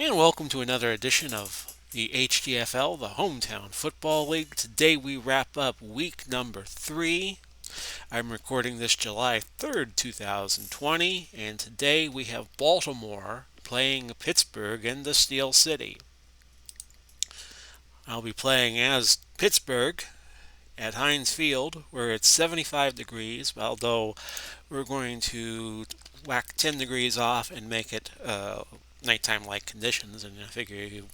And welcome to another edition of the HTFL, the Hometown Football League. Today we wrap up week number 3. I'm recording this July 3rd, 2020, and today we have Baltimore playing Pittsburgh in the Steel City. I'll be playing as Pittsburgh at Heinz Field, where it's 75 degrees, although we're going to whack 10 degrees off and make it nighttime-like conditions, and I figure you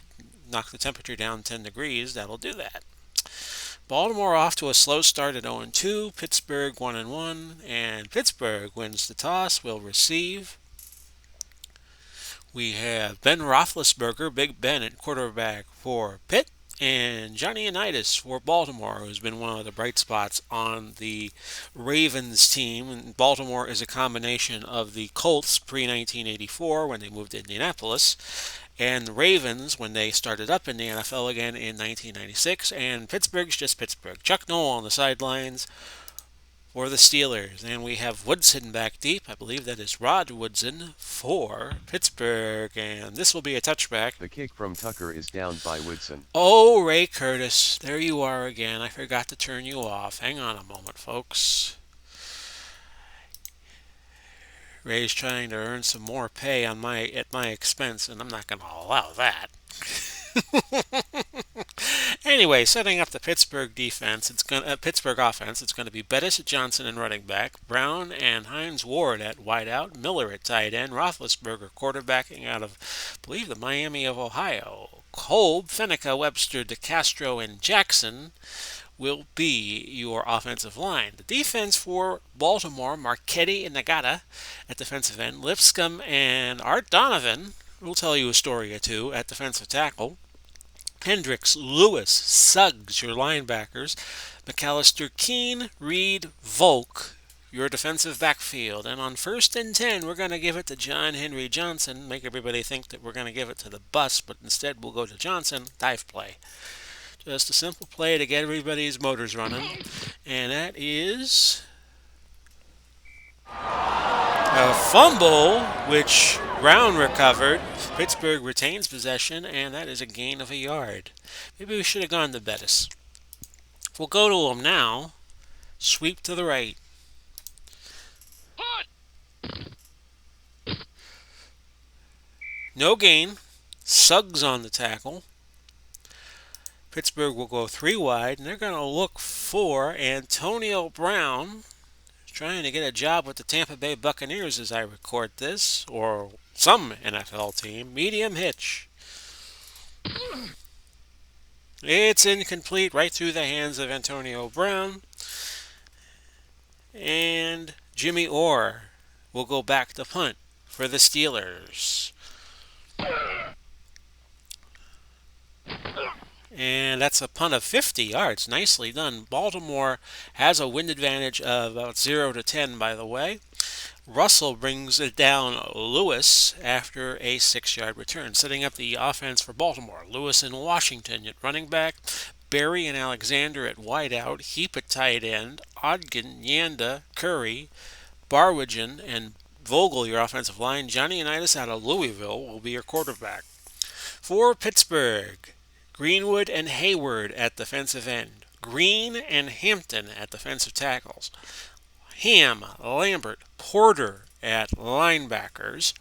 knock the temperature down 10 degrees, that'll do that. Baltimore off to a slow start at 0-2, Pittsburgh 1-1, and Pittsburgh wins the toss, will receive. We have Ben Roethlisberger, Big Ben at quarterback for Pitt, and Johnny Unitas for Baltimore, who's been one of the bright spots on the Ravens team. And Baltimore is a combination of the Colts pre-1984 when they moved to Indianapolis, and the Ravens when they started up in the NFL again in 1996, and Pittsburgh's just Pittsburgh. Chuck Noll on the sidelines for the Steelers, and we have Woodson back deep. I believe that is Rod Woodson for Pittsburgh, and this will be a touchback. The kick from Tucker is down by Woodson. Oh, Ray Curtis, there you are again. I forgot to turn you off. Hang on a moment, folks. Ray's trying to earn some more pay at my expense, and I'm not going to allow that. Anyway, setting up the Pittsburgh defense, Pittsburgh offense. It's going to be Bettis at Johnson and running back, Brown and Hines Ward at wideout, Miller at tight end, Roethlisberger quarterbacking out of, I believe, the Miami of Ohio. Kolb, Fenica, Webster, DeCastro, and Jackson will be your offensive line. The defense for Baltimore, Marchetti and Nagata at defensive end, Lipscomb and Art Donovan will tell you a story or two at defensive tackle. Hendricks, Lewis, Suggs, your linebackers. McAllister, Keene, Reed, Volk, your defensive backfield. And on 1st and 10, we're going to give it to John Henry Johnson. Make everybody think that we're going to give it to the bus, but instead we'll go to Johnson. Dive play. Just a simple play to get everybody's motors running. And that is a fumble, which Brown recovered. Pittsburgh retains possession, and that is a gain of a yard. Maybe we should have gone to Bettis. We'll go to him now. Sweep to the right. No gain. Suggs on the tackle. Pittsburgh will go 3 wide, and they're going to look for Antonio Brown, trying to get a job with the Tampa Bay Buccaneers as I record this, or some NFL team. Medium hitch. It's incomplete, right through the hands of Antonio Brown. And Jimmy Orr will go back to punt for the Steelers. And that's a punt of 50 yards. Nicely done. Baltimore has a wind advantage of about 0-10, by the way. Russell brings it down Lewis after a 6-yard return, setting up the offense for Baltimore. Lewis and Washington at running back, Berry and Alexander at wideout, Heap at tight end, Ogden, Yanda, Curry, Barwigen, and Vogel, your offensive line. Johnny Unitas out of Louisville will be your quarterback. For Pittsburgh, Greenwood and Hayward at defensive end, Green and Hampton at defensive tackles, Ham, Lambert, Porter at linebackers.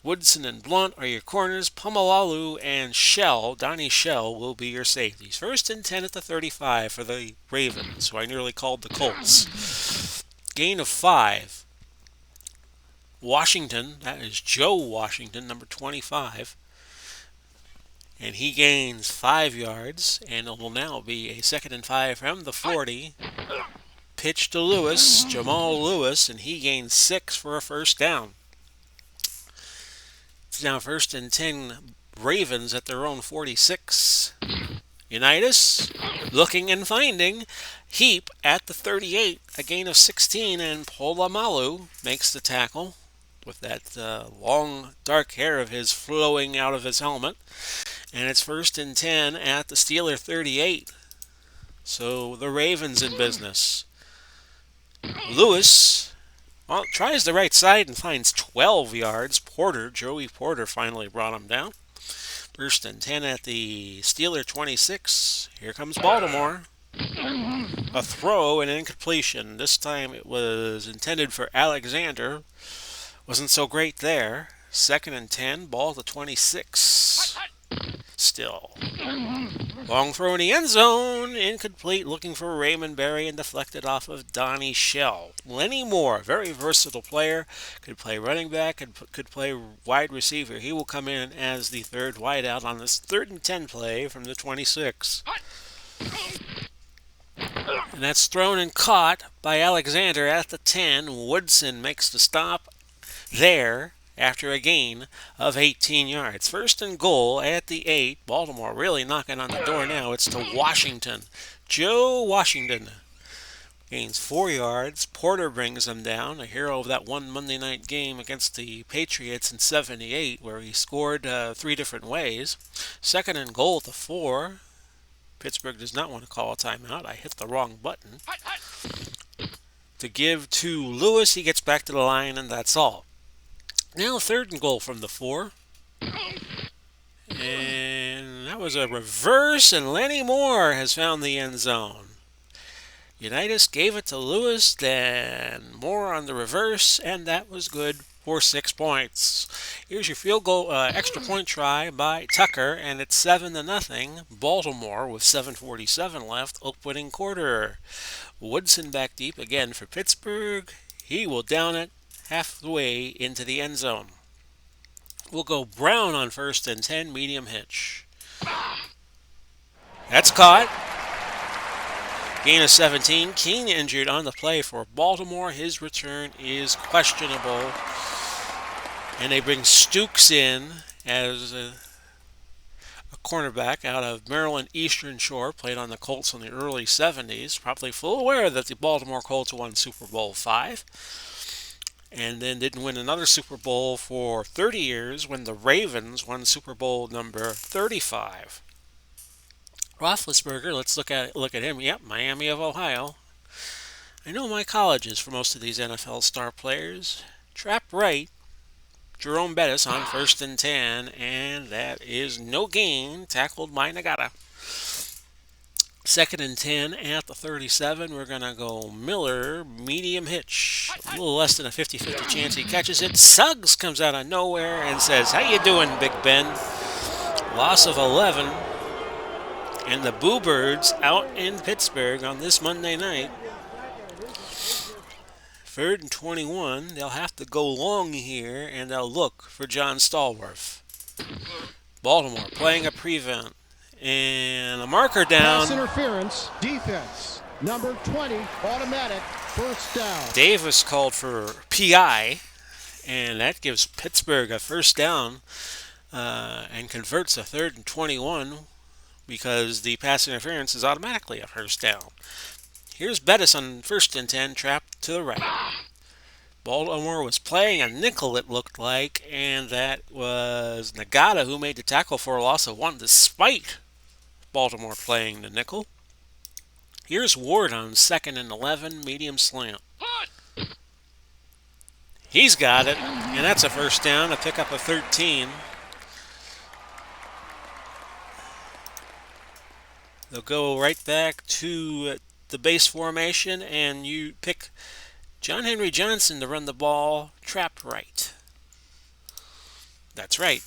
Woodson and Blunt are your corners. Pumalalu and Shell, Donnie Shell, will be your safeties. 1st and 10 at the 35 for the Ravens, who I nearly called the Colts. Gain of 5. Washington, that is Joe Washington, number 25. And he gains 5 yards, and it will now be a 2nd and 5 from the 40. Pitch to Lewis, Jamal Lewis, and he gains 6 for a first down. It's now 1st and 10 Ravens at their own 46. Unitas looking and finding. Heap at the 38, a gain of 16, and Polamalu makes the tackle with that long dark hair of his flowing out of his helmet. And it's 1st and 10 at the Steeler 38. So the Ravens in business. Lewis tries the right side and finds 12 yards. Joey Porter finally brought him down. First and 10 at the Steeler 26. Here comes Baltimore. A throw and an incompletion. This time it was intended for Alexander. Wasn't so great there. Second and 10, ball to 26. Still. Long throw in the end zone. Incomplete, looking for Raymond Berry and deflected off of Donnie Shell. Lenny Moore, very versatile player. Could play running back, could play wide receiver. He will come in as the third wideout on this 3rd and 10 play from the 26. And that's thrown and caught by Alexander at the 10. Woodson makes the stop there after a gain of 18 yards. First and goal at the 8. Baltimore really knocking on the door now. It's to Washington. Joe Washington gains 4 yards. Porter brings them down, a hero of that one Monday night game against the Patriots in '78 where he scored 3 different ways. Second and goal at the 4. Pittsburgh does not want to call a timeout. I hit the wrong button. To give to Lewis, he gets back to the line, and that's all. Now third and goal from the 4. And that was a reverse, and Lenny Moore has found the end zone. Unitas gave it to Lewis, then Moore on the reverse, and that was good for 6 points. Here's your field goal extra point try by Tucker, and it's 7-0. Baltimore with 7:47 left, opening quarter. Woodson back deep again for Pittsburgh. He will down it halfway into the end zone. We'll go Brown on first and 10, medium hitch. That's caught. Gain of 17. King injured on the play for Baltimore. His return is questionable. And they bring Stukes in as a cornerback out of Maryland Eastern Shore. Played on the Colts in the early 70s. Probably full aware that the Baltimore Colts won Super Bowl V. And then didn't win another Super Bowl for 30 years when the Ravens won Super Bowl number 35. Roethlisberger, let's look at him. Yep, Miami of Ohio. I know my colleges for most of these NFL star players. Trap right, Jerome Bettis on first and 10, and that is no gain, tackled by Nagata. Second and 10 at the 37. We're going to go Miller, medium hitch. A little less than a 50-50 chance he catches it. Suggs comes out of nowhere and says, "How you doing, Big Ben?" Loss of 11. And the Boo Birds out in Pittsburgh on this Monday night. 3rd and 21. They'll have to go long here, and they'll look for John Stallworth. Baltimore playing a prevent. And a marker down. Pass interference, defense, number 20, automatic, first down. Davis called for PI, and that gives Pittsburgh a first down and converts a 3rd and 21 because the pass interference is automatically a first down. Here's Bettis on first and 10, trapped to the right. Baltimore was playing a nickel, it looked like, and that was Nagata who made the tackle for a loss of 1 despite Baltimore playing the nickel. Here's Ward on 2nd and 11, medium slant. He's got it, and that's a first down, a pickup of 13. They'll go right back to the base formation, and you pick John Henry Johnson to run the ball trapped right. That's right.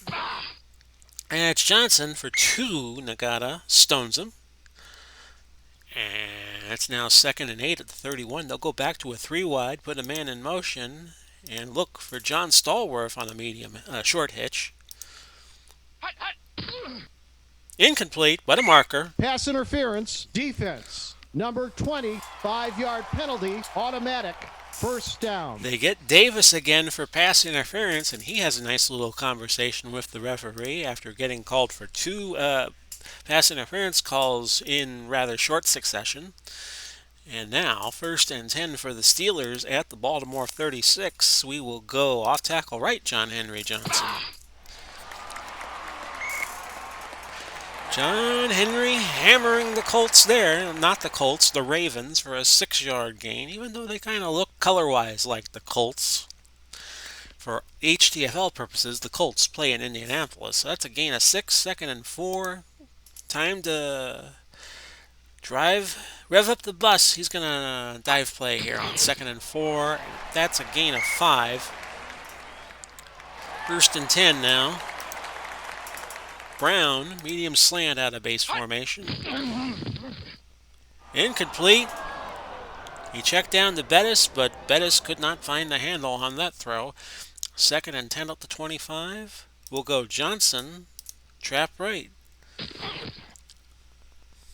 And it's Johnson for 2. Nagata stones him. And it's now 2nd and 8 at the 31. They'll go back to a 3 wide, put a man in motion, and look for John Stallworth on a medium short hitch. Incomplete, but a marker. Pass interference, defense, number 20, 5-yard penalty, automatic, first down. They get Davis again for pass interference, and he has a nice little conversation with the referee after getting called for 2 pass interference calls in rather short succession. And now, first and 10 for the Steelers at the Baltimore 36. We will go off tackle right, John Henry Johnson. John Henry hammering the Colts there. Not the Colts, the Ravens for a 6-yard gain, even though they kind of look color-wise like the Colts. for HTFL purposes, the Colts play in Indianapolis. So that's a gain of 6, 2nd and 4. Time to rev up the bus. He's going to dive play here on 2nd and 4. That's a gain of 5. 1st and 10 now. Brown, medium slant out of base formation. Incomplete. He checked down to Bettis, but Bettis could not find the handle on that throw. 2nd and 10 up to 25. We'll go Johnson, trap right.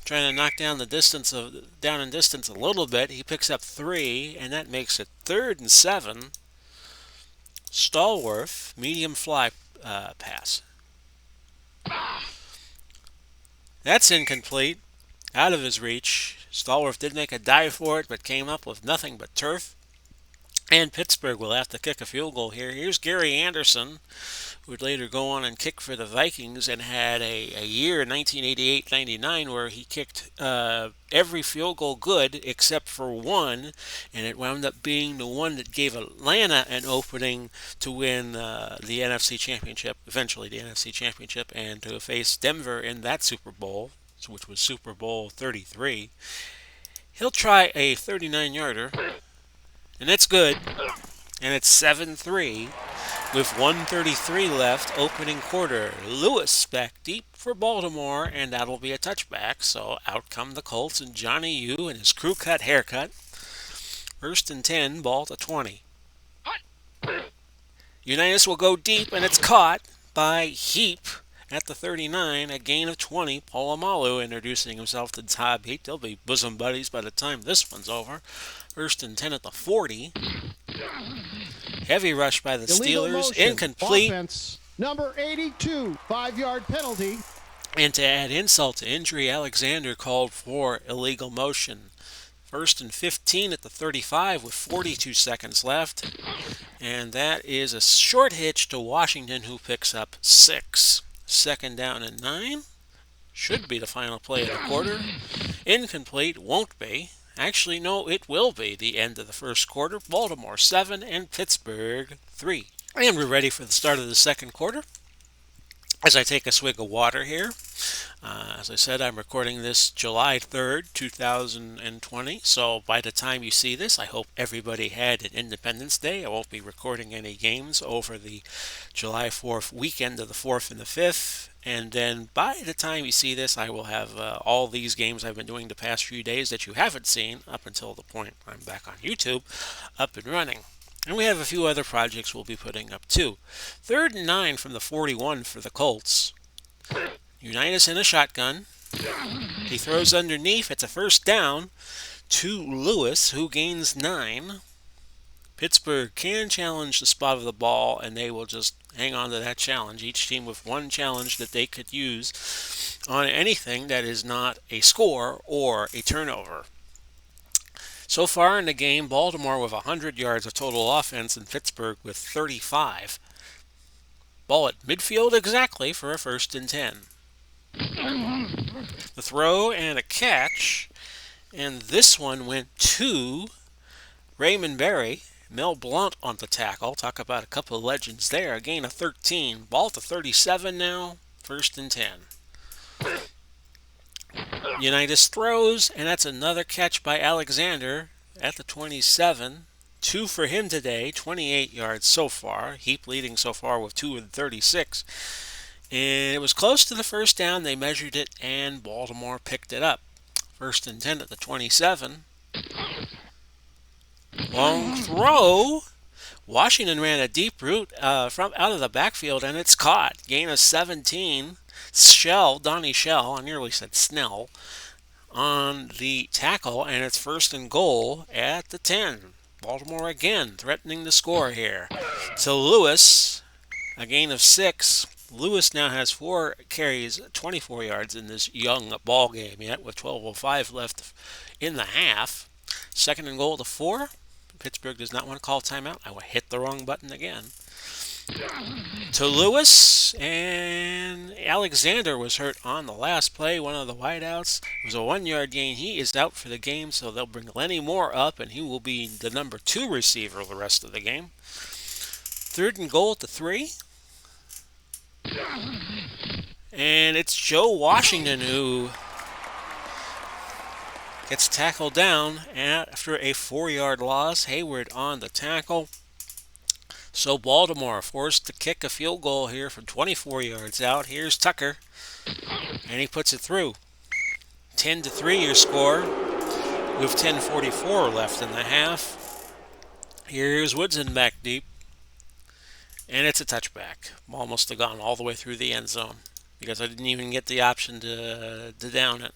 Trying to knock down down in distance a little bit. He picks up 3, and that makes it 3rd and 7. Stallworth, medium fly pass. That's incomplete. Out of his reach. Stallworth did make a dive for it, but came up with nothing but turf. And Pittsburgh will have to kick a field goal here. Here's Gary Anderson, who would later go on and kick for the Vikings and had a year, 1988-99, where he kicked every field goal good except for one, and it wound up being the one that gave Atlanta an opening to win the NFC Championship, eventually the NFC Championship, and to face Denver in that Super Bowl, which was Super Bowl 33. He'll try a 39-yarder. And it's good. And it's 7-3 with 1:33 left, opening quarter. Lewis back deep for Baltimore, and that'll be a touchback. So out come the Colts and Johnny U and his crew cut haircut. 1st and 10, ball to 20. Unitas will go deep, and it's caught by Heap at the 39, a gain of 20. Polamalu introducing himself to Todd Heap. They'll be bosom buddies by the time this one's over. 1st and 10 at the 40. Heavy rush by the Illegal Steelers. motion. Incomplete. Offense, number 82, 5-yard penalty. And to add insult to injury, Alexander called for illegal motion. 1st and 15 at the 35 with 42 seconds left. And that is a short hitch to Washington, who picks up 6. 2nd down and 9. Should be the final play of the quarter. Incomplete. Won't be. Actually, no, it will be the end of the first quarter. Baltimore 7 and Pittsburgh 3. And we're ready for the start of the second quarter. As I take a swig of water here. As I said, I'm recording this July 3rd, 2020. So by the time you see this, I hope everybody had an Independence Day. I won't be recording any games over the July 4th weekend of the 4th and the 5th. And then by the time you see this, I will have all these games I've been doing the past few days that you haven't seen up until the point I'm back on YouTube up and running. And we have a few other projects we'll be putting up too. 3rd and 9 from the 41 for the Colts. Unitas in a shotgun. He throws underneath. It's a 1st down to Lewis, who gains 9. Pittsburgh can challenge the spot of the ball, and they will just hang on to that challenge. Each team with one challenge that they could use on anything that is not a score or a turnover. So far in the game, Baltimore with 100 yards of total offense and Pittsburgh with 35. Ball at midfield exactly for a 1st and 10. The throw and a catch, and this one went to Raymond Berry. Mel Blount on the tackle. Talk about a couple of legends there. A gain of 13. Ball to 37 now. 1st and 10. Unitas throws, and that's another catch by Alexander at the 27. 2 for him today. 28 yards so far. Heap leading so far with 2 and 36. And it was close to the 1st down. They measured it, and Baltimore picked it up. 1st and 10 at the 27. Long throw. Washington ran a deep route from out of the backfield, and it's caught. Gain of 17. Donnie Shell, I nearly said Snell, on the tackle, and it's 1st and goal at the 10. Baltimore again threatening to score here. To Lewis, a gain of 6. Lewis now has 4 carries, 24 yards in this young ball game yet, with 12:05 left in the half. 2nd and goal to 4. Pittsburgh does not want to call timeout. I will hit the wrong button again. To Lewis, and Alexander was hurt on the last play, one of the wideouts. It was a 1-yard gain. He is out for the game, so they'll bring Lenny Moore up, and he will be the number 2 receiver the rest of the game. 3rd and 10 Baltimore Third and goal at the 3. And it's Joe Washington who gets tackled down after a 4-yard loss. Hayward on the tackle. So Baltimore forced to kick a field goal here from 24 yards out. Here's Tucker, and he puts it through. 10-3 your score with 10:44 left in the half. Here's Woodson back deep, and it's a touchback. Ball must have gone all the way through the end zone because I didn't even get the option to down it.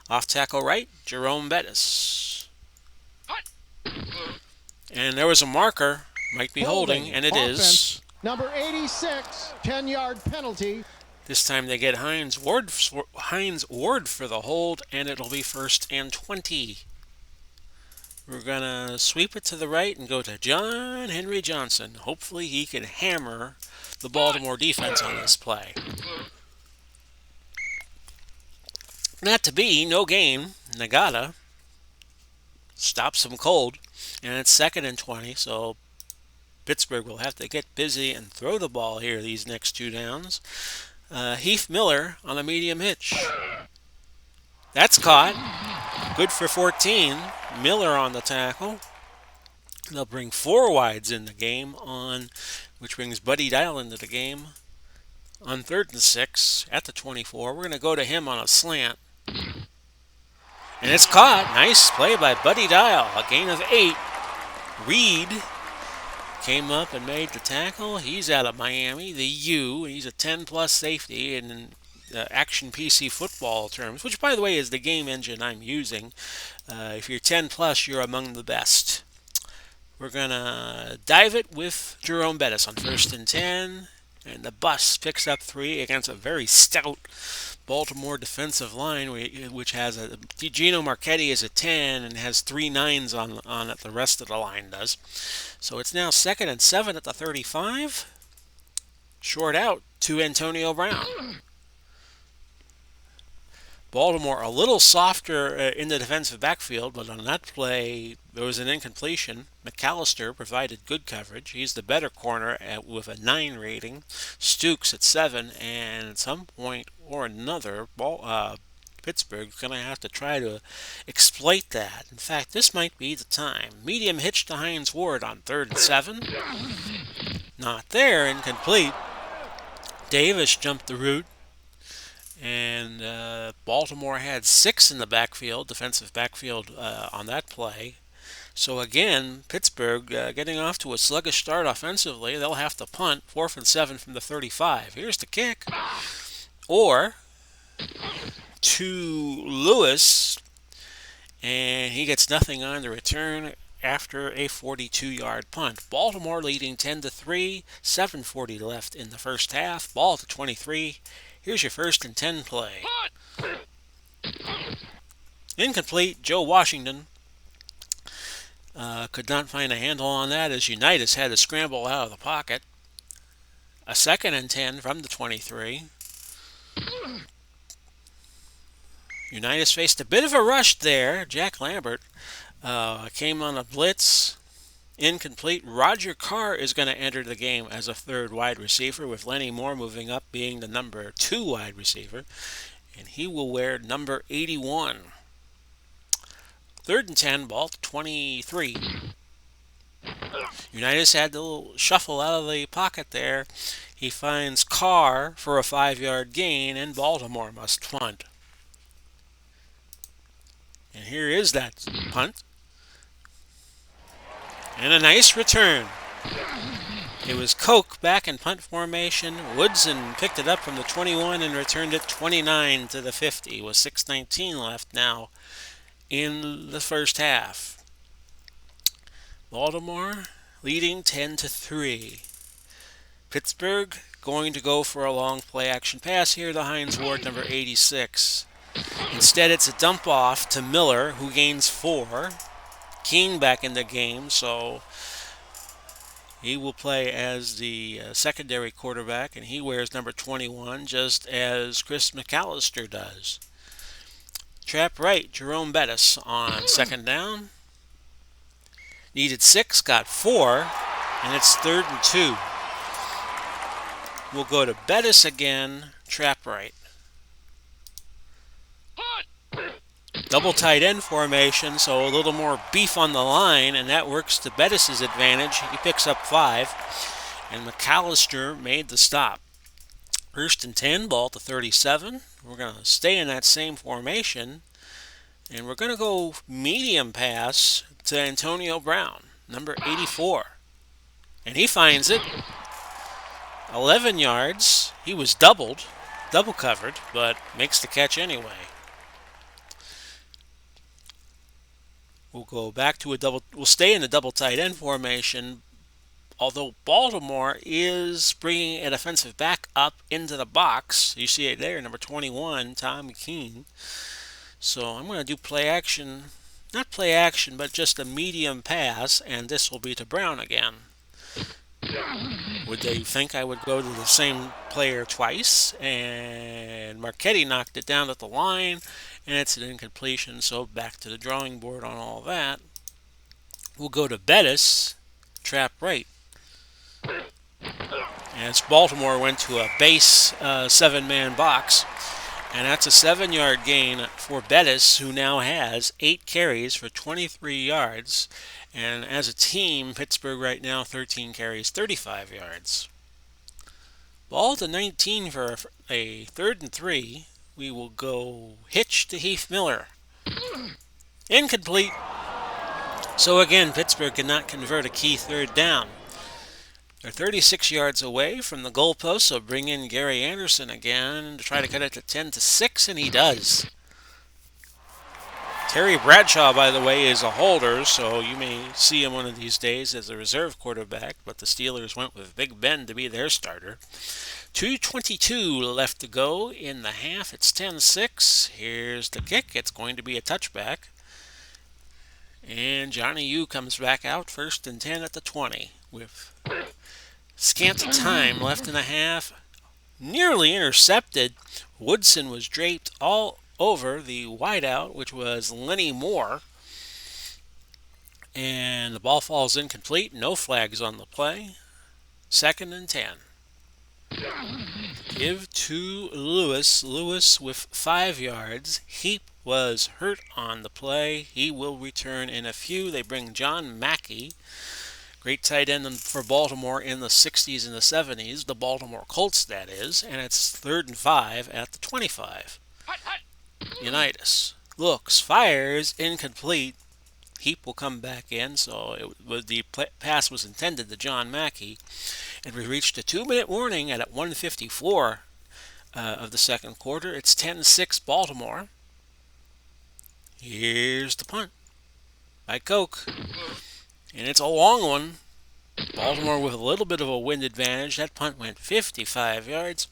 Off tackle right, Jerome Bettis. And there was a marker, might be holding, and it Offense, is. Number 86, 10-yard penalty. This time they get Hines Ward for the hold, and it'll be 1st and 20. We're going to sweep it to the right and go to John Henry Johnson. Hopefully he can hammer the Baltimore defense on this play. Not to be, no gain. Nagata stops him cold, and it's 2nd and 20, so Pittsburgh will have to get busy and throw the ball here these next 2 downs. Heath Miller on a medium hitch. That's caught. Good for 14. Miller on the tackle. They'll bring 4 wides in the game which brings Buddy Dial into the game on 3rd and 6 at the 24. We're going to go to him on a slant. And it's caught. Nice play by Buddy Dial. A gain of 8. Reed came up and made the tackle. He's out of Miami, the U. He's a 10-plus safety in Action PC football terms, which, by the way, is the game engine I'm using. If you're 10-plus, you're among the best. We're going to dive it with Jerome Bettis on 1st and 10. And the bus picks up 3 against a very stout Baltimore defensive line, which has Gino Marchetti is a 10 and has 3 9s on it. The rest of the line does. So it's now 2nd and 7 at the 35. Short out to Antonio Brown. Baltimore a little softer in the defensive backfield, but on that play there was an incompletion. McAllister provided good coverage. He's the better corner with a 9 rating. Stukes at 7, and at some point or another, Pittsburgh's going to have to try to exploit that. In fact, this might be the time. Medium hitch to Hines Ward on 3rd and 7. Not there, incomplete. Davis jumped the route. And Baltimore had 6 in the backfield, defensive backfield on that play. So again, Pittsburgh getting off to a sluggish start offensively. They'll have to punt 4th and 7 from the 35. Here's the kick. Or to Lewis, and he gets nothing on the return after a 42-yard punt. Baltimore leading 10-3, 7:40 left in the first half. Ball to 23. Here's your 1st and 10 play. Incomplete. Joe Washington could not find a handle on that as Unitas had to scramble out of the pocket. A 2nd and 10 from the 23. Unitas faced a bit of a rush there. Jack Lambert came on a blitz. Incomplete. Roger Carr is going to enter the game as a 3rd wide receiver, with Lenny Moore moving up being the number 2 wide receiver, and he will wear number 81. 3rd and 10, ball to 23. Unitas had a little shuffle out of the pocket there. He finds Carr for a 5-yard gain, and Baltimore must punt. And here is that punt. And a nice return. It was Koch back in punt formation. Woodson picked it up from the 21 and returned it 29 to the 50 with 6:19 left now in the first half. Baltimore leading 10-3. Pittsburgh going to go for a long play action pass here to Hines Ward, number 86. Instead, it's a dump off to Miller, who gains 4. Keene back in the game, so he will play as the secondary quarterback, and he wears number 21, just as Chris McAllister does. Trap right, Jerome Bettis on 2nd down. Needed 6, got 4. And it's 3rd and 2. We'll go to Bettis again, trap right. Double tight end formation, so a little more beef on the line, and that works to Bettis' advantage. He picks up 5, and McAllister made the stop. 1st and 10, ball to 37. We're going to stay in that same formation, and we're going to go medium pass to Antonio Brown, number 84. And he finds it. 11 yards. He was double covered, but makes the catch anyway. We'll go back to we'll stay in the double tight end formation, although Baltimore is bringing a defensive back up into the box. You see it there, number 21, Tom Keene. So I'm going to do not play action, but just a medium pass, and this will be to Brown again. Would they think I would go to the same player twice? And Marchetti knocked it down at the line, and it's an incompletion, so back to the drawing board on all that. We'll go to Bettis, trap right. As Baltimore went to a base 7-man box, and that's a 7-yard gain for Bettis, who now has 8 carries for 23 yards. And as a team, Pittsburgh right now 13 carries, 35 yards. Ball to 19 for a 3rd and 3. We will go hitch to Heath Miller. Incomplete. So again, Pittsburgh cannot convert a key 3rd down. They're 36 yards away from the goalpost, so bring in Gary Anderson again to try to cut it to 10-6, and he does. Terry Bradshaw, by the way, is a holder, so you may see him one of these days as a reserve quarterback, but the Steelers went with Big Ben to be their starter. 2:22 left to go in the half. It's 10-6. Here's the kick. It's going to be a touchback. And Johnny U comes back out, 1st and 10 at the 20 with scant time left in the half. Nearly intercepted. Woodson was draped all over the wideout, which was Lenny Moore. And the ball falls incomplete. No flags on the play. 2nd and 10. Give to Lewis. Lewis with 5 yards. Heap was hurt on the play. He will return in a few. They bring John Mackey. Great tight end for Baltimore in the 60s and the 70s. The Baltimore Colts, that is. And it's 3rd and 5 at the 25. Unitas looks, fires, incomplete. Heap will come back in, so the pass was intended to John Mackey. And we reached a 2-minute warning at 1:54 of the 2nd quarter. It's 10-6 Baltimore. Here's the punt by Koch. And it's a long one. Baltimore with a little bit of a wind advantage. That punt went 55 yards.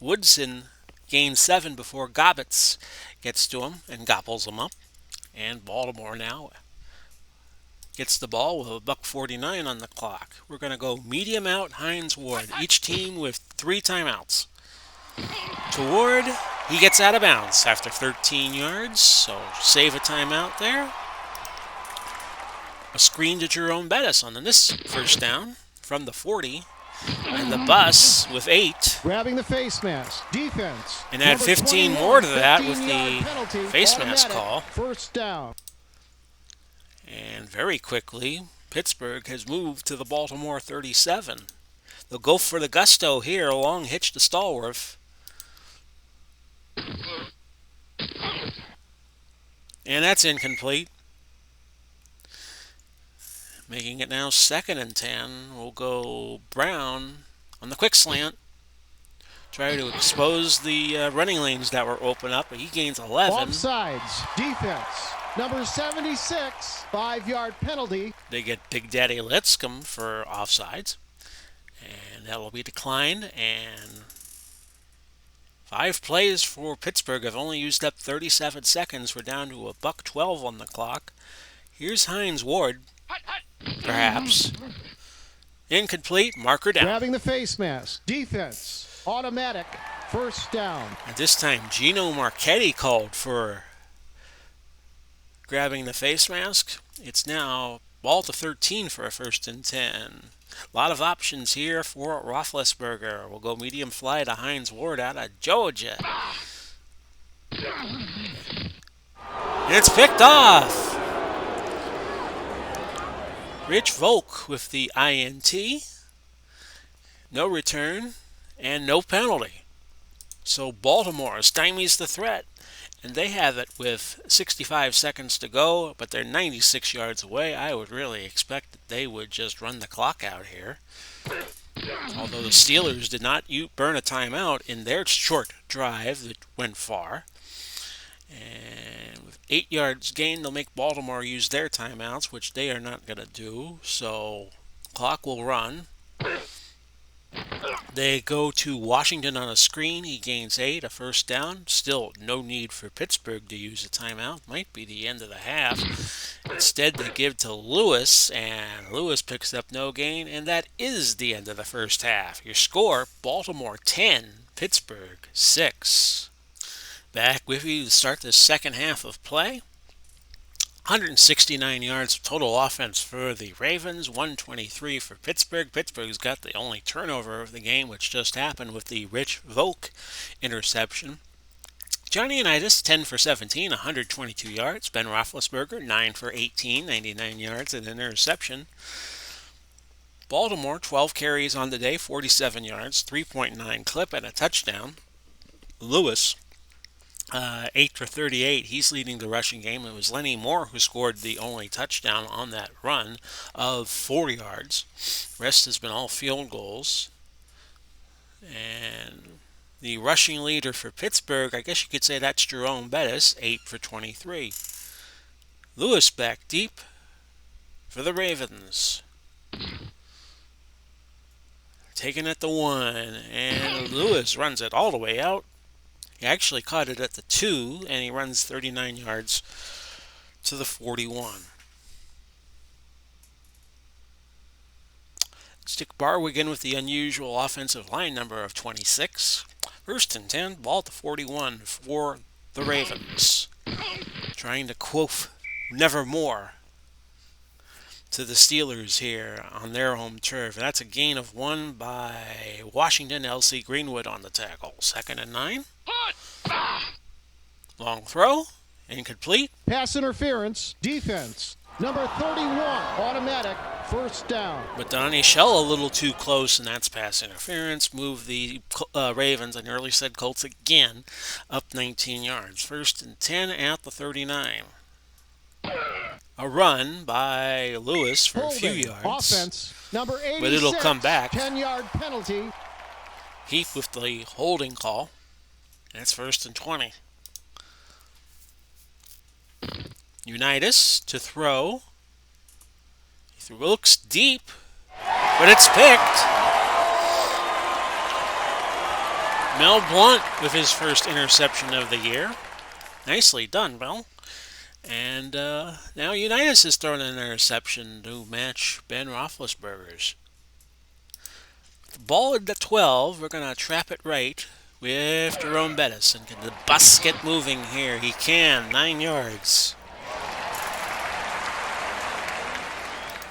Woodson gains 7 before Gobbets gets to him and gobbles him up. And Baltimore now gets the ball with a $1:49 on the clock. We're going to go medium out, Hines Ward. Each team with 3 timeouts. To Ward, he gets out of bounds after 13 yards, so save a timeout there. A screen to Jerome Bettis on this 1st down from the 40. And the bus with 8. Grabbing the face mask. Defense. And add 15 more to that with the penalty, face mask call. 1st down. And very quickly, Pittsburgh has moved to the Baltimore 37. They'll go for the gusto here, a long hitch to Stallworth. And that's incomplete. Making it now 2nd and 10. We'll go Brown on the quick slant. Try to expose the running lanes that were open up, but he gains 11. Offsides. Defense. Number 76. 5-yard penalty. They get Big Daddy Lipscomb for offsides. And that will be declined. And 5 plays for Pittsburgh have only used up 37 seconds. We're down to $1:12 on the clock. Here's Hines Ward. Perhaps. Incomplete. Marker down. Grabbing the face mask. Defense. Automatic. 1st down. At this time, Gino Marchetti called for grabbing the face mask. It's now Ball to 13 for a 1st and 10. A lot of options here for Roethlisberger. We'll go medium fly to Hines Ward out of Georgia. And it's picked off. Rich Volk with the INT. No return and no penalty. So Baltimore stymies the threat. And they have it with 65 seconds to go, but they're 96 yards away. I would really expect that they would just run the clock out here. Although the Steelers did not burn a timeout in their short drive that went far. And with 8 yards gained, they'll make Baltimore use their timeouts, which they are not going to do. So clock will run. They go to Washington on a screen. He gains 8, a 1st down. Still no need for Pittsburgh to use a timeout. Might be the end of the half. Instead, they give to Lewis, and Lewis picks up no gain, and that is the end of the 1st half. Your score, Baltimore 10, Pittsburgh 6. Back with you to start the 2nd half of play. 169 yards of total offense for the Ravens, 123 for Pittsburgh. Pittsburgh's got the only turnover of the game, which just happened with the Rich Volk interception. Johnny Unitas, 10 for 17, 122 yards. Ben Roethlisberger, 9 for 18, 99 yards and an interception. Baltimore, 12 carries on the day, 47 yards, 3.9 clip and a touchdown. Lewis, 8 for 38. He's leading the rushing game. It was Lenny Moore who scored the only touchdown on that run of 4 yards. The rest has been all field goals. And the rushing leader for Pittsburgh, I guess you could say that's Jerome Bettis, 8 for 23. Lewis back deep for the Ravens. Taking it to 1, and Lewis runs it all the way out. He actually caught it at the 2, and he runs 39 yards to the 41. Stick Barwigan with the unusual offensive line number of 26. 1st and 10, ball to 41 for the Ravens. Trying to quote nevermore to the Steelers here on their home turf. That's a gain of 1 by Washington. L.C. Greenwood on the tackle. 2nd and 9. Long throw. Incomplete. Pass interference. Defense. Number 31. Automatic. 1st down. But Donnie Shell a little too close, and that's pass interference. Move the Ravens, I nearly said Colts again, up 19 yards. 1st and 10 at the 39. A run by Lewis for Holding. a few yards. Offense. Number 86. But it'll come back. 10-yard penalty. Heap with the holding call. That's 1st and 20. Unitas to throw. He looks deep, but it's picked. Mel Blount with his first interception of the year. Nicely done, Mel. And now Unitas has thrown an interception to match Ben Roethlisberger's. The ball at the 12, we're going to trap it right with Jerome Bettis. And can the bus get moving here? He can. 9 yards.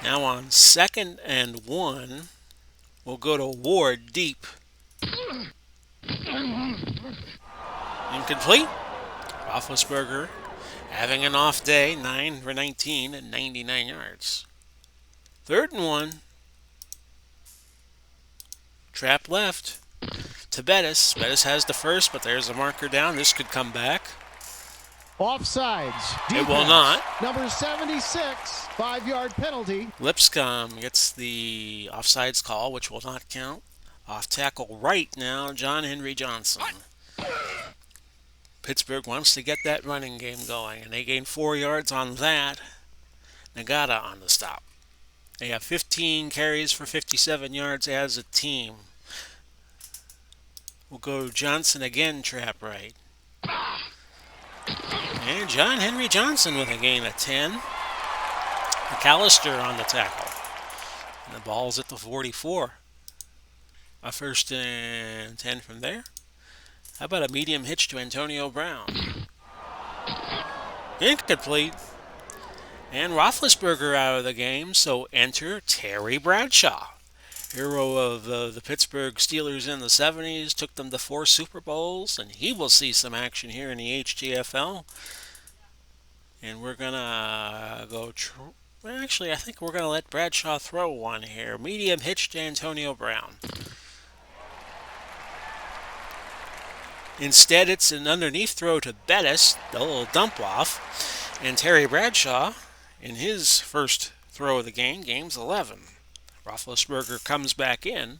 Now on 2nd and 1, we'll go to Ward deep. Incomplete. Roethlisberger having an off day, 9 for 19 and 99 yards. 3rd and 1. Trap left to Bettis. Bettis has the first, but there's a marker down. This could come back. Offsides. It will not. Number 76, 5-yard penalty. Lipscomb gets the offsides call, which will not count. Off tackle right now, John Henry Johnson. Pittsburgh wants to get that running game going, and they gain 4 yards on that. Nagata on the stop. They have 15 carries for 57 yards as a team. We'll go Johnson again, trap right. And John Henry Johnson with a gain of 10. McAllister on the tackle. And the ball's at the 44. A 1st and 10 from there. How about a medium hitch to Antonio Brown? Incomplete. And Roethlisberger out of the game, so enter Terry Bradshaw. Hero of the Pittsburgh Steelers in the 70s, took them to 4 Super Bowls, and he will see some action here in the HTFL. And we're going to go... Actually, I think we're going to let Bradshaw throw one here. Medium hitch to Antonio Brown. Instead, it's an underneath throw to Bettis, the little dump off. And Terry Bradshaw, in his first throw of the game, game's 11. Roethlisberger comes back in,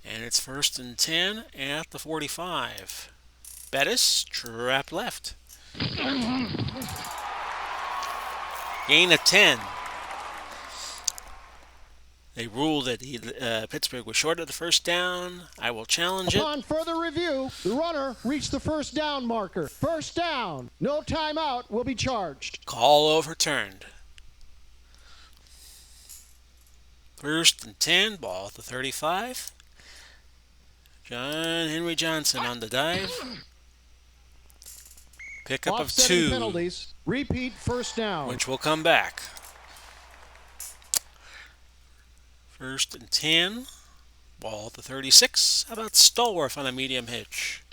and it's 1st and 10 at the 45. Bettis, trap left. Gain of 10. They ruled that Pittsburgh was short of the first down. I will challenge it. Upon further review, the runner reached the first down marker. First down. No timeout will be charged. Call overturned. 1st and 10, ball at the 35. John Henry Johnson on the dive. Pickup of Offsetting 2, penalties. Repeat first down. which will come back. 1st and 10, ball at the 36. How about Stallworth on a medium hitch?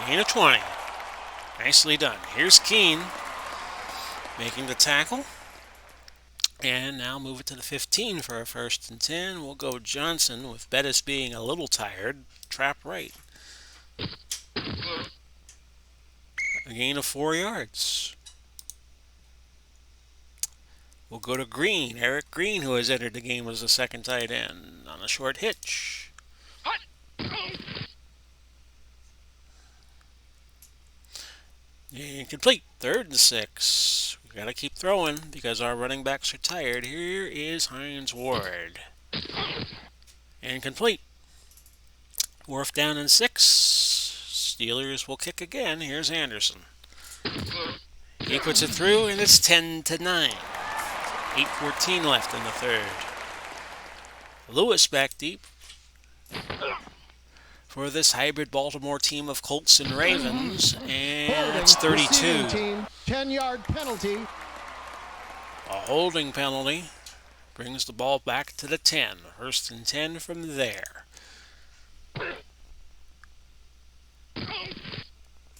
Gain of 20. Nicely done. Here's Keene making the tackle. And now move it to the 15 for a 1st and 10. We'll go Johnson with Bettis being a little tired. Trap right. A gain of 4 yards. We'll go to Green. Eric Green, who has entered the game as the second tight end, on a short hitch. Incomplete. 3rd and 6. We've got to keep throwing because our running backs are tired. Here is Hines Ward. Incomplete. 4th down and 6. Steelers will kick again. Here's Anderson. He puts it through, and it's 10-9. 8:14 left in the 3rd. Lewis back deep for this hybrid Baltimore team of Colts and Ravens, and it's 32. Team, 10-yard penalty. A holding penalty brings the ball back to the 10. 1st and 10 from there.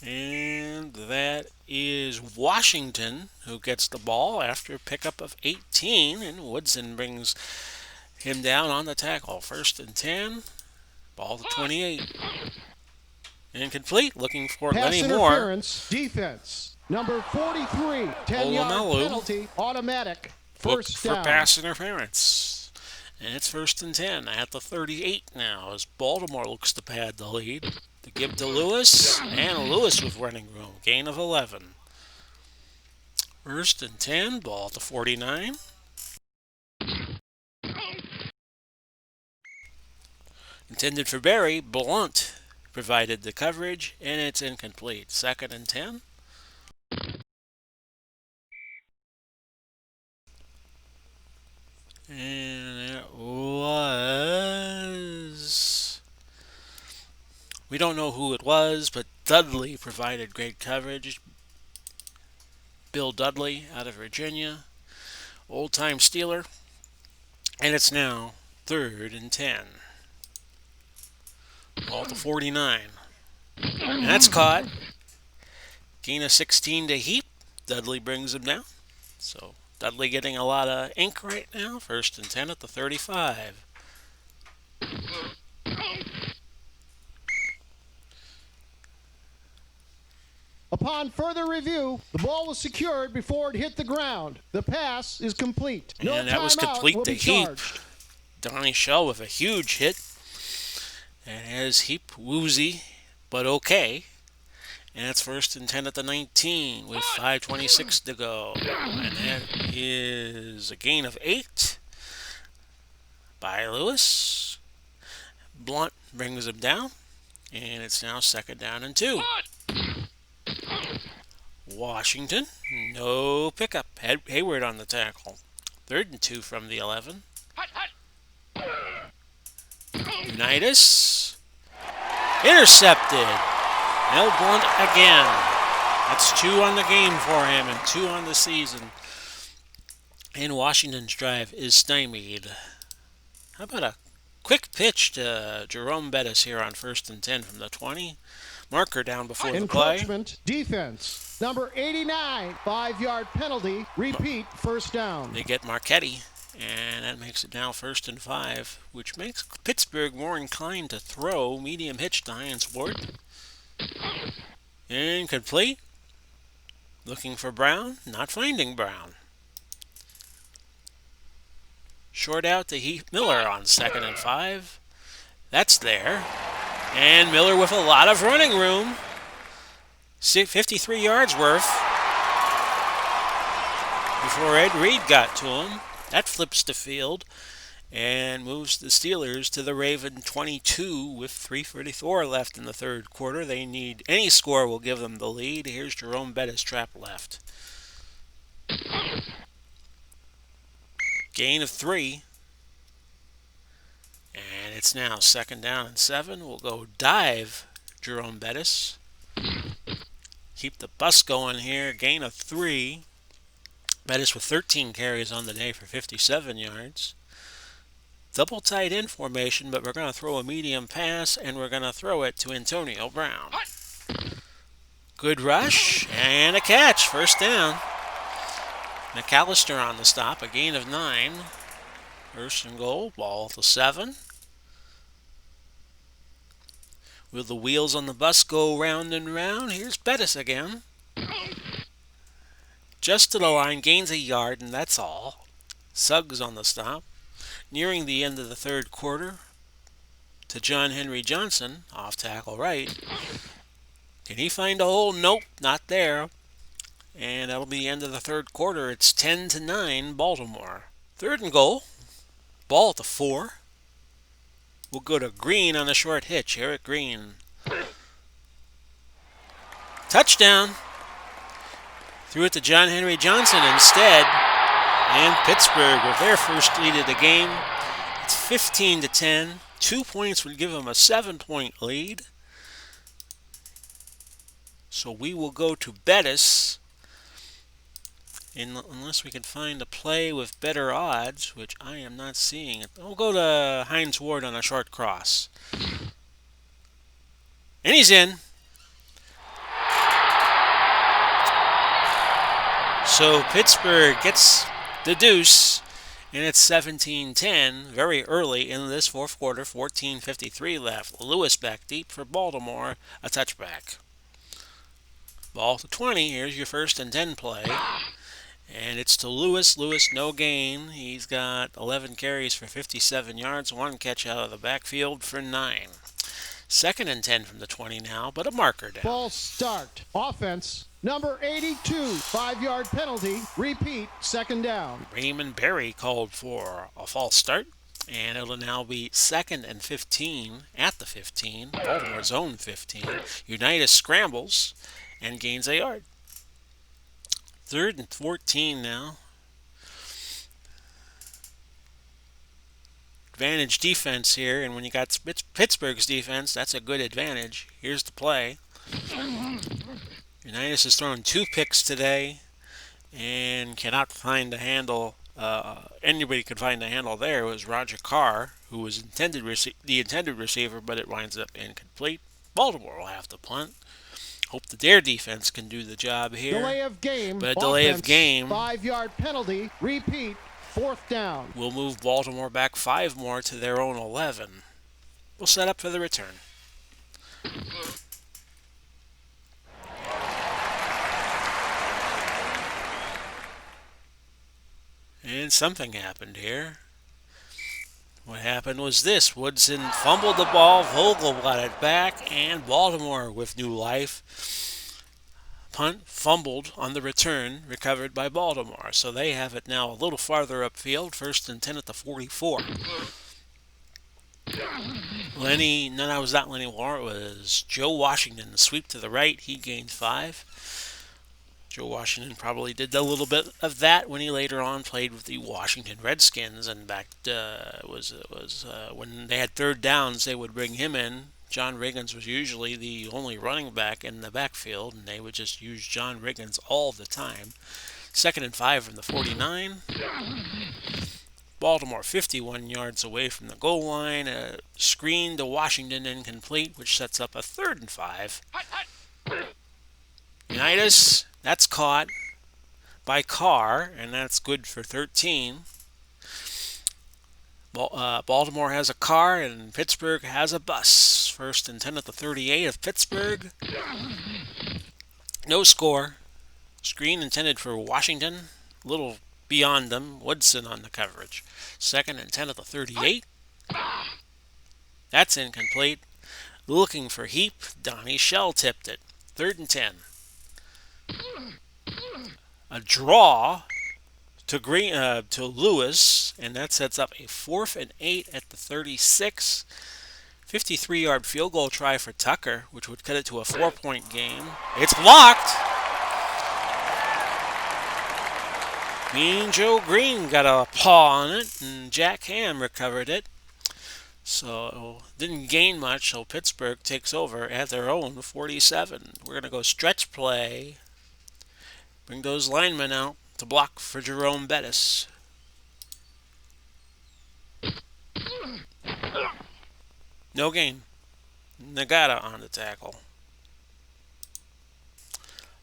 And that is Washington who gets the ball after a pickup of 18, and Woodson brings him down on the tackle. 1st and 10, ball to 28. Incomplete, looking for Pass Lenny Moore. interference, defense. Number 43, 10-yard Olamalu. penalty, automatic. Booked First for down. pass interference. And it's 1st and 10 at the 38 now as Baltimore looks to pad the lead. To give to Lewis, and Lewis with running room. Gain of 11. 1st and 10, ball at the 49. Intended for Berry, Blunt provided the coverage, and it's incomplete. 2nd and 10. And it was... We don't know who it was, but Dudley provided great coverage. Bill Dudley out of Virginia. Old-time Steeler. And it's now 3rd and 10. Ball to 49. And that's caught. Gain of 16 to Heap. Dudley brings him down. So Dudley getting a lot of ink right now. 1st and 10 at the 35. Upon further review, the ball was secured before it hit the ground. The pass is complete. No And that was timeout complete will to be Heap. charged. Donnie Shell with a huge hit. And has Heap woozy, but okay. And it's 1st and 10 at the 19 with 5:26 to go. And that is a gain of 8 by Lewis. Blunt brings him down. And it's now 2nd down and 2. Washington, no pickup. Hayward on the tackle. 3rd and 2 from the 11. Unitas intercepted. No Blunt again. That's 2 on the game for him and 2 on the season. And Washington's drive is stymied. How about a quick pitch to Jerome Bettis here on 1st and 10 from the 20? Marker down before the play. Encroachment defense. Number 89, 5-yard penalty. Repeat, first down. They get Marchetti, and that makes it now 1st and 5, which makes Pittsburgh more inclined to throw. Medium hitch to Hines Ward. Incomplete. Looking for Brown, not finding Brown. Short out to Heath Miller on 2nd and 5. That's there. And Miller with a lot of running room. 53 yards worth before Ed Reed got to him. That flips the field and moves the Steelers to the Raven 22 with 3:34 left in the third quarter. They need any score will give them the lead. Here's Jerome Bettis trap left. Gain of 3. And it's now 2nd down and 7. We'll go dive Jerome Bettis. Keep the bus going here. Gain of 3. Bettis with 13 carries on the day for 57 yards. Double tight end formation, but we're going to throw a medium pass, and we're going to throw it to Antonio Brown. Good rush and a catch. First down. McAllister on the stop. A gain of 9. First and goal. Ball to 7. Will the wheels on the bus go round and round? Here's Bettis again. Just to the line, gains a yard, and that's all. Suggs on the stop. Nearing the end of the third quarter to John Henry Johnson, off tackle right. Can he find a hole? Nope, not there. And that'll be the end of the third quarter. It's 10-9 Baltimore. 3rd and goal. Ball to 4. We'll go to Green on a short hitch. Eric Green. Touchdown. Threw it to John Henry Johnson instead. And Pittsburgh with their first lead of the game. It's 15-10. 2 points would give them a 7-point lead. So we will go to Bettis. Unless we can find a play with better odds, which I am not seeing. We'll go to Hines Ward on a short cross. And he's in. So Pittsburgh gets the deuce, and it's 17-10 very early in this fourth quarter. 14:53 left. Lewis back deep for Baltimore. A touchback. Ball to 20. Here's your 1st and 10 play. And it's to Lewis. Lewis, no gain. He's got 11 carries for 57 yards. 1 catch out of the backfield for 9. 2nd and 10 from the 20 now, but a marker down. False start. Offense. Number 82, 5-yard penalty. Repeat, 2nd down. Raymond Berry called for a false start. And it'll now be 2nd and 15 at the 15. Baltimore's own 15. Unitas scrambles and gains a yard. 3rd and 14 now. Advantage defense here, and when you got Pittsburgh's defense, that's a good advantage. Here's the play. Unitas has thrown 2 picks today and cannot find a handle. Anybody could find a handle there. It was Roger Carr, who was the intended receiver, but it winds up incomplete. Baltimore will have to punt. Hope their defense can do the job here. Delay of game. But a delay of game. 5-yard penalty. Repeat. 4th down. Will move Baltimore back 5 more to their own 11. We'll set up for the return. And something happened here. What happened was this. Woodson fumbled the ball, Vogel got it back, and Baltimore with new life. Punt fumbled on the return, recovered by Baltimore. So they have it now a little farther upfield, 1st and 10 at the 44. Lenny, no, that was not Lenny Moore, it was Joe Washington. The sweep to the right, he gained 5. Joe Washington probably did a little bit of that when he later on played with the Washington Redskins, and back when they had 3rd downs, they would bring him in John Riggins was usually the only running back in the backfield, and they would just use John Riggins all the time. 2nd and 5 from the 49. Baltimore 51 yards away from the goal line. A screen to Washington incomplete, which sets up a 3rd and 5. Unitas, that's caught by Carr, and that's good for 13. Baltimore has a car, and Pittsburgh has a bus. 1st and 10 at the 38 of Pittsburgh. No score. Screen intended for Washington. A little beyond them. Woodson on the coverage. 2nd and 10 at the 38. That's incomplete. Looking for Heap. Donnie Shell tipped it. 3rd and 10. A draw to Lewis, and that sets up a 4th and 8 at the 36. 53-yard field goal try for Tucker, which would cut it to a 4-point game. It's blocked. Mean Joe Green got a paw on it, and Jack Ham recovered it. So didn't gain much, so Pittsburgh takes over at their own 47. We're going to go stretch play. Bring those linemen out to block for Jerome Bettis. No gain. Nagata on the tackle.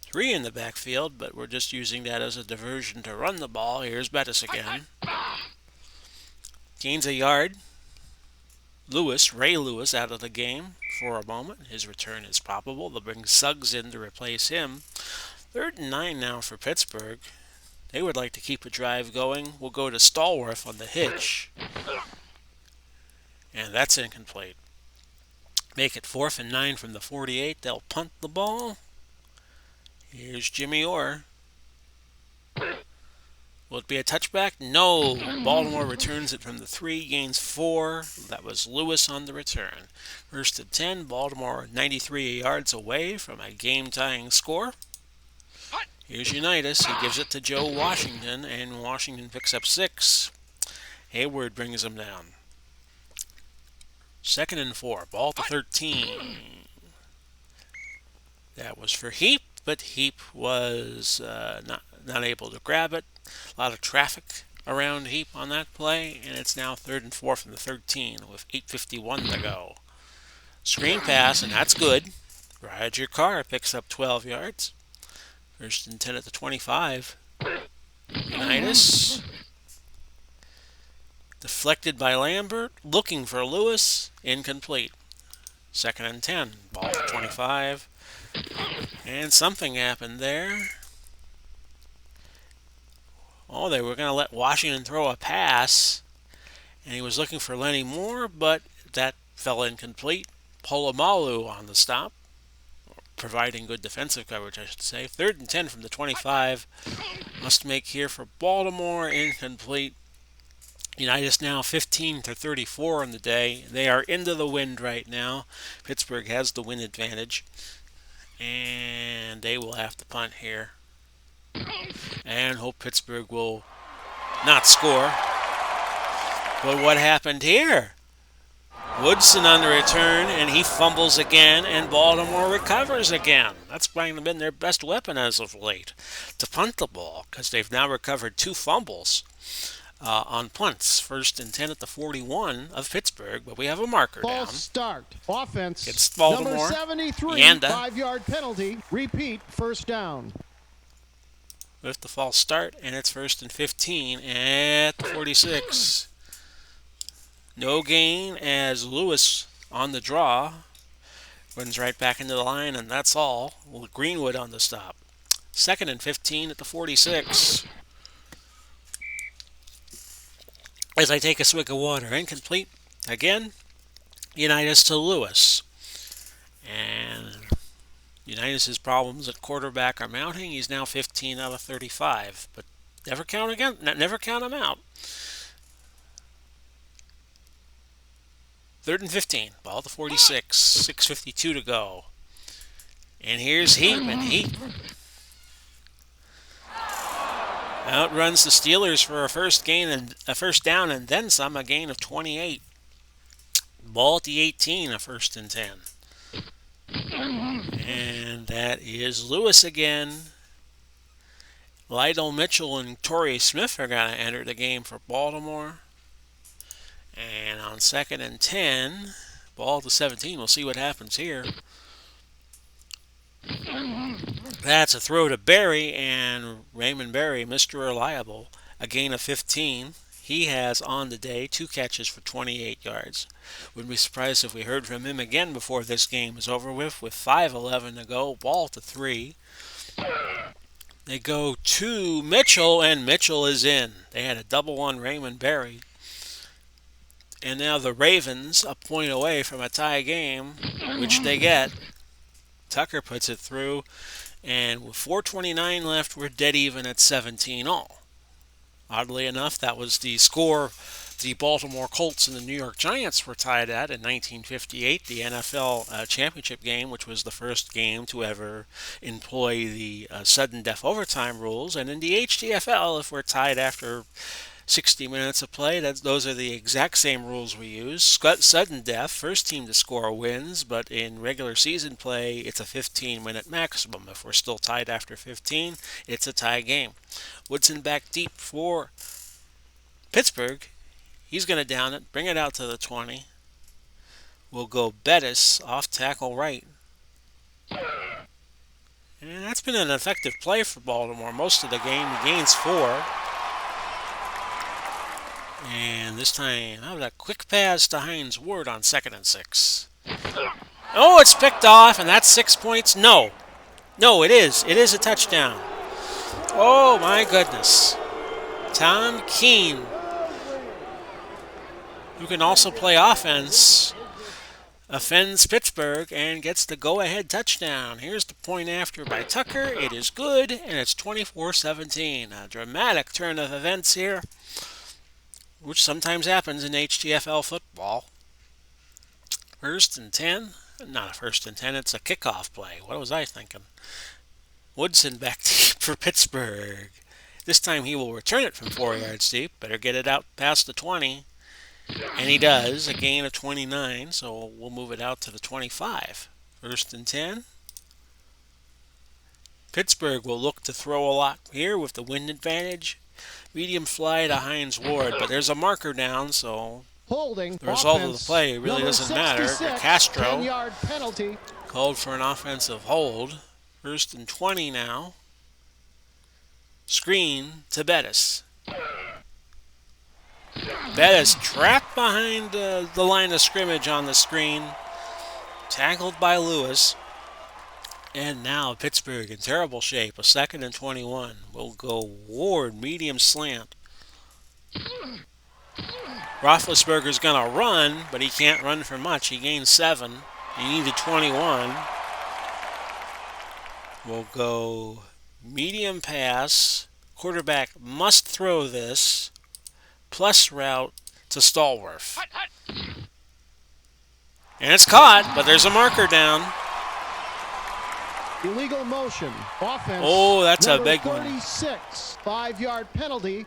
3 in the backfield, but we're just using that as a diversion to run the ball. Here's Bettis again. Gains a yard. Ray Lewis out of the game for a moment. His return is probable. They'll bring Suggs in to replace him. 3rd and 9 now for Pittsburgh. They would like to keep a drive going. We'll go to Stallworth on the hitch. And that's incomplete. Make it 4th and 9 from the 48. They'll punt the ball. Here's Jimmy Orr. Will it be a touchback? No. Baltimore returns it from the 3, gains 4. That was Lewis on the return. 1st and 10. Baltimore 93 yards away from a game-tying score. Here's Unitas. He gives it to Joe Washington, and Washington picks up 6. Hayward brings him down. 2nd and 4. Ball to 13. That was for Heap, but Heap was not able to grab it. A lot of traffic around Heap on that play, and it's now 3rd and 4 from the 13 with 8:51 to go. Screen pass, and that's good. Roger Carr picks up 12 yards. 1st and 10 at the 25. Unitas. Deflected by Lambert. Looking for Lewis. Incomplete. 2nd and 10. Ball to 25. And something happened there. Oh, they were going to let Washington throw a pass. And he was looking for Lenny Moore, but that fell incomplete. Polamalu on the stop. Providing good defensive coverage, I should say. 3rd and 10 from the 25. Must make here for Baltimore. Incomplete. Unitas now 15 to 34 in the day. They are into the wind right now. Pittsburgh has the wind advantage. And they will have to punt here. And hope Pittsburgh will not score. But what happened here? Woodson on the return, and he fumbles again, and Baltimore recovers again. That's been their best weapon as of late, to punt the ball, because they've now recovered 2 fumbles on punts. 1st and 10 at the 41 of Pittsburgh, but we have a marker down. False start. Offense. Against Baltimore. Number 73, Yanda. 5-yard penalty. Repeat, 1st down. With the false start, and it's 1st and 15 at the 46. No gain as Lewis on the draw runs right back into the line, and that's all. Greenwood on the stop. 2nd and 15 at the 46. As I take a swig of water, incomplete again. Unitas to Lewis, and Unitas' problems at quarterback are mounting. He's now 15 out of 35, but never count him out. 3rd and 15, ball to 46, 6:52 to go. And here's Heap, and Heap outruns the Steelers for a first down and then some, a gain of 28. Ball at the 18, a 1st and 10. And that is Lewis again. Lydell Mitchell and Torrey Smith are going to enter the game for Baltimore. And on 2nd and 10, ball to 17. We'll see what happens here. That's a throw to Berry, and Raymond Berry, Mr. Reliable, a gain of 15. He has on the day 2 catches for 28 yards. Wouldn't be surprised if we heard from him again before this game is over with 5:11 to go, ball to 3. They go to Mitchell, and Mitchell is in. They had a double on Raymond Berry. And now the Ravens, a point away from a tie game, which they get. Tucker puts it through, and with 4:29 left, we're dead even at 17 all. Oddly enough, that was the score the Baltimore Colts and the New York Giants were tied at in 1958, the NFL championship game, which was the first game to ever employ the sudden death overtime rules. And in the HTFL, if we're tied after 60 minutes of play, those are the exact same rules we use. Sudden death, first team to score wins, but in regular season play, it's a 15-minute maximum. If we're still tied after 15, it's a tie game. Woodson back deep for Pittsburgh. He's going to down it, bring it out to the 20. We'll go Bettis off tackle right. And that's been an effective play for Baltimore most of the game. He gains 4. And this time, how about a quick pass to Hines Ward on 2nd and 6. Oh, it's picked off, and that's 6 points. No, it is. It is a touchdown. Oh, my goodness. Tom Keene, who can also play offense, offends Pittsburgh and gets the go-ahead touchdown. Here's the point after by Tucker. It is good, and it's 24-17. A dramatic turn of events here, which sometimes happens in HTFL football. 1st and 10. Not a 1st and 10, it's a kickoff play. What was I thinking? Woodson back deep for Pittsburgh. This time he will return it from 4 yards deep. Better get it out past the 20. And he does, a gain of 29, so we'll move it out to the 25. 1st and 10. Pittsburgh will look to throw a lot here with the wind advantage. Medium fly to Hines Ward, but there's a marker down, so Holding the result offense, of the play really doesn't matter. Castro 10-yard penalty. called for an offensive hold. 1st and 20 now. Screen to Bettis. Bettis trapped behind the line of scrimmage on the screen. Tackled by Lewis. And now Pittsburgh in terrible shape. A 2nd and 21. We'll go Ward, medium slant. Roethlisberger's going to run, but he can't run for much. He gained 7. He needed 21. We'll go medium pass. Quarterback must throw this. Plus route to Stallworth. And it's caught, but there's a marker down. Illegal motion. Offense. Oh, that's a number big one. 36. 5-yard penalty.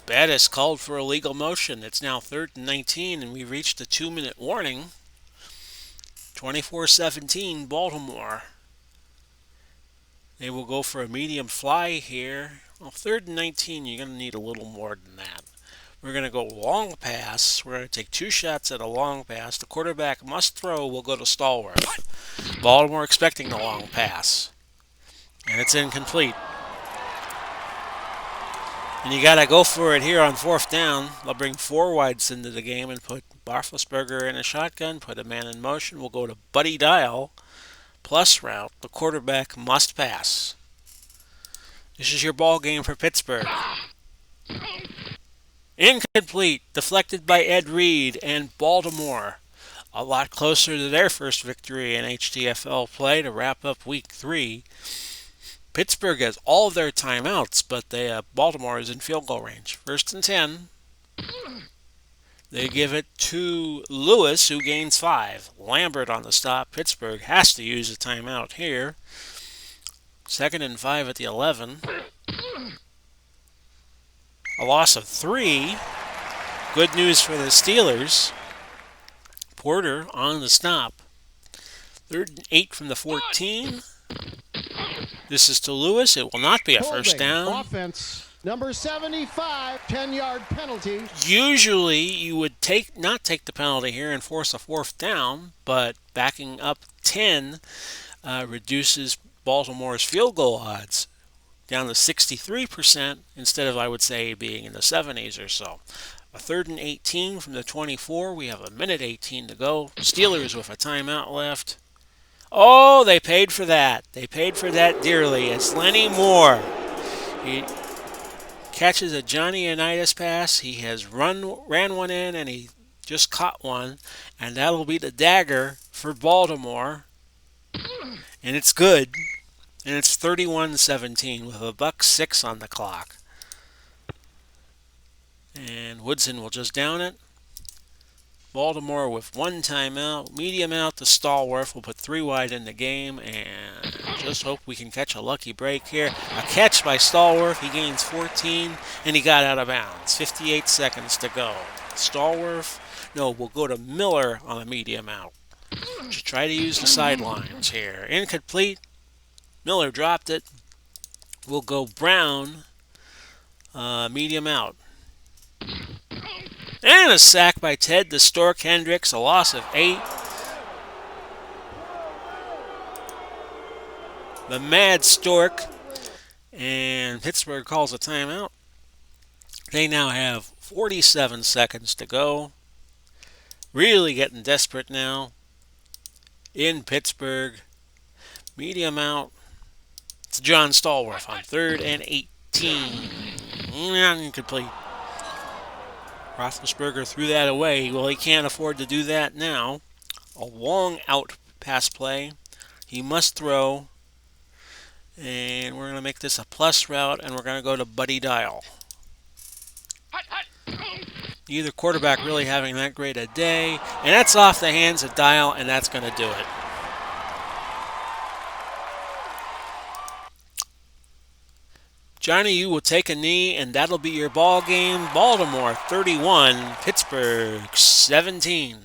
Bettis called for illegal motion. It's now 3rd and 19, and we've reached a 2-minute warning. 24-17, Baltimore. They will go for a medium fly here. Well, 3rd and 19, you're going to need a little more than that. We're going to go long pass. We're going to take 2 shots at a long pass. The quarterback must throw. We'll go to Stallworth. Baltimore expecting the long pass. And it's incomplete. And you got to go for it here on 4th down. They'll bring 4 wides into the game and put Roethlisberger in a shotgun, put a man in motion. We'll go to Buddy Dial. Plus route. The quarterback must pass. This is your ball game for Pittsburgh. Incomplete. Deflected by Ed Reed, and Baltimore a lot closer to their first victory in HTFL play to wrap up Week 3. Pittsburgh has all of their timeouts, but Baltimore is in field goal range. 1st and 10. They give it to Lewis, who gains 5. Lambert on the stop. Pittsburgh has to use a timeout here. 2nd and 5 at the 11. A loss of 3. Good news for the Steelers. Porter on the stop. 3rd and 8 from the 14. This is to Lewis. It will not be a first down. Offense. Number 75, 10-yard penalty. Usually you would not take the penalty here and force a 4th down, but backing up 10 reduces Baltimore's field goal odds down to 63% instead of, I would say, being in the 70s or so. A 3rd and 18 from the 24. We have a minute 18 to go. Steelers with a timeout left. Oh, they paid for that. They paid for that dearly. It's Lenny Moore. He catches a Johnny Unitas pass. He has ran one in, and he just caught one. And that'll be the dagger for Baltimore. And it's good. And it's 31-17 with $1.06 on the clock. And Woodson will just down it. Baltimore with 1 timeout. Medium out to Stallworth. We'll put 3 wide in the game. And just hope we can catch a lucky break here. A catch by Stallworth. He gains 14. And he got out of bounds. 58 seconds to go. Stallworth. No, we'll go to Miller on a medium out. Just try to use the sidelines here. Incomplete. Miller dropped it. We'll go Brown. Medium out. And a sack by Ted to Stork Hendricks, a loss of 8. The Mad Stork. And Pittsburgh calls a timeout. They now have 47 seconds to go. Really getting desperate now. In Pittsburgh. Medium out. It's John Stallworth on 3rd and 18. Incomplete. Roethlisberger threw that away. Well, he can't afford to do that now. A long out pass play. He must throw. And we're going to make this a plus route, and we're going to go to Buddy Dial. Neither quarterback really having that great a day. And that's off the hands of Dial, and that's going to do it. Johnny, you will take a knee, and that'll be your ball game. Baltimore 31, Pittsburgh 17.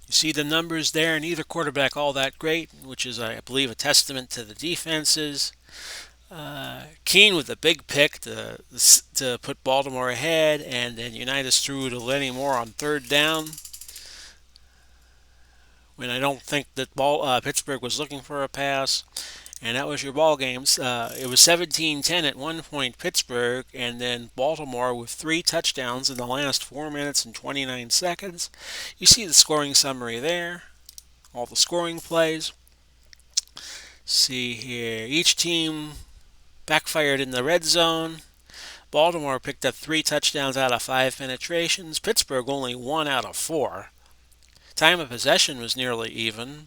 You see the numbers there, neither quarterback all that great, which is, I believe, a testament to the defenses. Keene with a big pick to put Baltimore ahead, and then Unitas threw to Lenny Moore on 3rd down. When I don't think that Pittsburgh was looking for a pass. And that was your ball games. It was 17-10 at one point, Pittsburgh, and then Baltimore with 3 touchdowns in the last 4 minutes and 29 seconds. You see the scoring summary there, all the scoring plays. See here, each team backfired in the red zone. Baltimore picked up 3 touchdowns out of 5 penetrations. Pittsburgh only 1 out of 4. Time of possession was nearly even.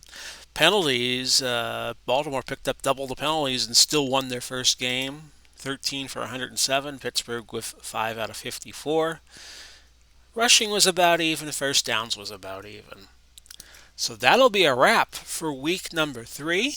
Penalties, Baltimore picked up double the penalties and still won their first game. 13 for 107, Pittsburgh with 5 out of 54. Rushing was about even, first downs was about even. So that'll be a wrap for week number 3.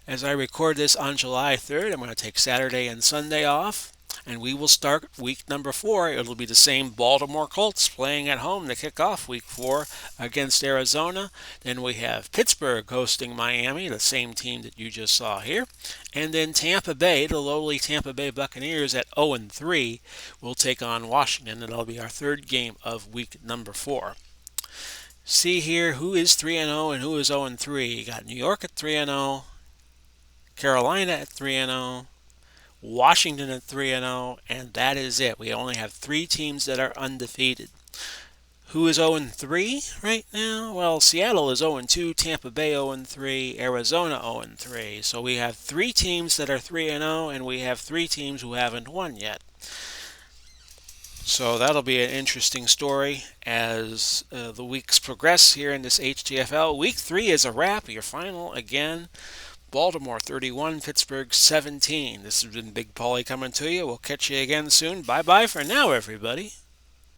As I record this on July 3rd, I'm going to take Saturday and Sunday off. And we will start week number 4. It'll be the same Baltimore Colts playing at home to kick off week 4 against Arizona. Then we have Pittsburgh hosting Miami, the same team that you just saw here. And then Tampa Bay, the lowly Tampa Bay Buccaneers at 0-3, will take on Washington. And that'll be our 3rd game of week number 4. See here who is 3-0 and who is 0-3. You got New York at 3-0, Carolina at 3-0. Washington at 3-0, and that is it. We only have 3 teams that are undefeated. Who is 0-3 right now? Well, Seattle is 0-2, Tampa Bay 0-3, Arizona 0-3. So we have 3 teams that are 3-0, and we have 3 teams who haven't won yet. So that'll be an interesting story as the weeks progress here in this HTFL. Week 3 is a wrap, your final again. Baltimore 31, Pittsburgh 17. This has been Big Paulie coming to you. We'll catch you again soon. Bye-bye for now, everybody.